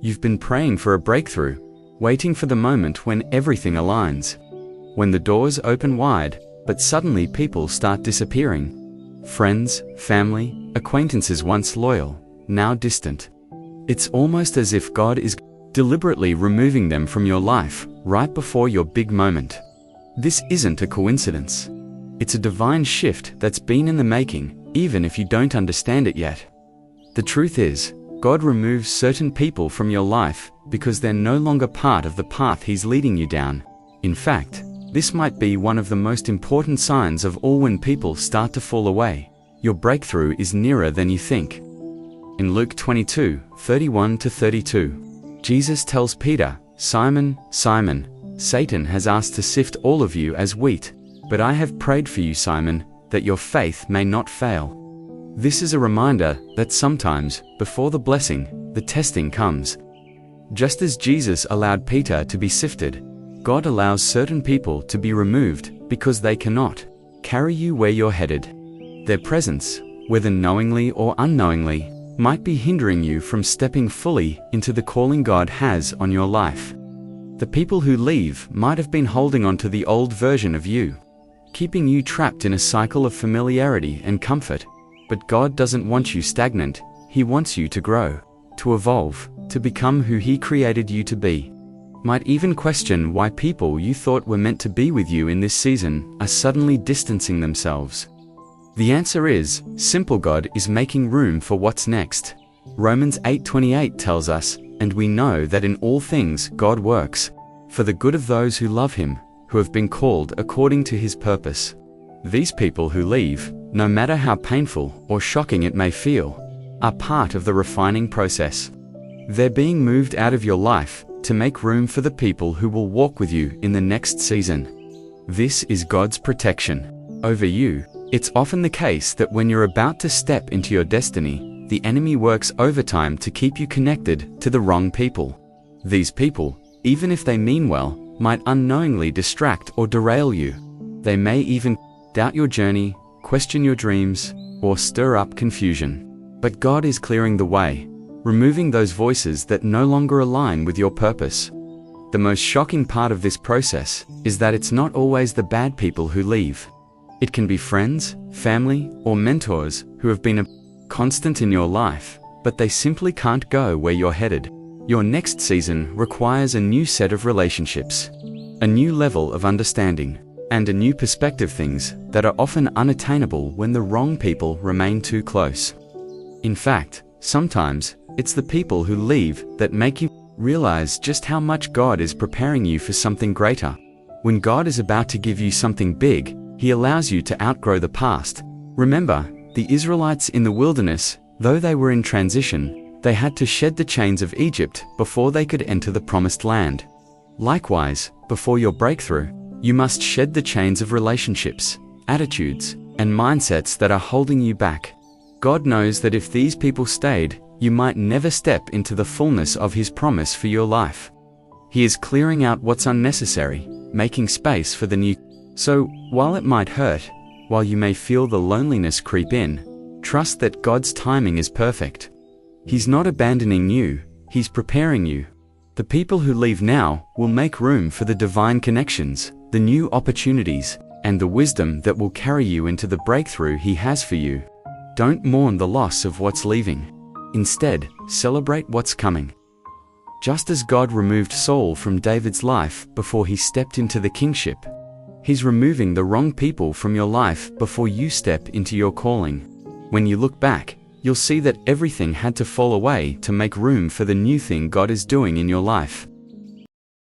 You've been praying for a breakthrough, waiting for the moment when everything aligns. When the doors open wide, but suddenly people start disappearing. Friends, family, acquaintances once loyal, now distant. It's almost as if God is deliberately removing them from your life right before your big moment. This isn't a coincidence. It's a divine shift that's been in the making, even if you don't understand it yet. The truth is, God removes certain people from your life because they're no longer part of the path He's leading you down. In fact, this might be one of the most important signs of all when people start to fall away. Your breakthrough is nearer than you think. In Luke 22:31-32, Jesus tells Peter, "Simon, Simon, Satan has asked to sift all of you as wheat, but I have prayed for you, Simon, that your faith may not fail." This is a reminder that sometimes, before the blessing, the testing comes. Just as Jesus allowed Peter to be sifted, God allows certain people to be removed because they cannot carry you where you're headed. Their presence, whether knowingly or unknowingly, might be hindering you from stepping fully into the calling God has on your life. The people who leave might have been holding on to the old version of you, keeping you trapped in a cycle of familiarity and comfort. But God doesn't want you stagnant. He wants you to grow, to evolve, to become who He created you to be. Might even question why people you thought were meant to be with you in this season are suddenly distancing themselves. The answer is simple: God is making room for what's next. Romans 8:28 tells us, "And we know that in all things God works for the good of those who love Him, who have been called according to His purpose." These people who leave, no matter how painful or shocking it may feel, are part of the refining process. They're being moved out of your life to make room for the people who will walk with you in the next season. This is God's protection over you. It's often the case that when you're about to step into your destiny, the enemy works overtime to keep you connected to the wrong people. These people, even if they mean well, might unknowingly distract or derail you. They may even doubt your journey, question your dreams, or stir up confusion. But God is clearing the way, removing those voices that no longer align with your purpose. The most shocking part of this process is that it's not always the bad people who leave. It can be friends, family, or mentors who have been a constant in your life, but they simply can't go where you're headed. Your next season requires a new set of relationships, a new level of understanding, and a new perspective, things that are often unattainable when the wrong people remain too close. In fact, sometimes it's the people who leave that make you realize just how much God is preparing you for something greater. When God is about to give you something big, He allows you to outgrow the past. Remember, the Israelites in the wilderness, though they were in transition, they had to shed the chains of Egypt before they could enter the promised land. Likewise, before your breakthrough, you must shed the chains of relationships, attitudes, and mindsets that are holding you back. God knows that if these people stayed, you might never step into the fullness of His promise for your life. He is clearing out what's unnecessary, making space for the new. So, while it might hurt, while you may feel the loneliness creep in, trust that God's timing is perfect. He's not abandoning you, He's preparing you. The people who leave now will make room for the divine connections, the new opportunities, and the wisdom that will carry you into the breakthrough He has for you. Don't mourn the loss of what's leaving. Instead, celebrate what's coming. Just as God removed Saul from David's life before he stepped into the kingship, He's removing the wrong people from your life before you step into your calling. When you look back, you'll see that everything had to fall away to make room for the new thing God is doing in your life.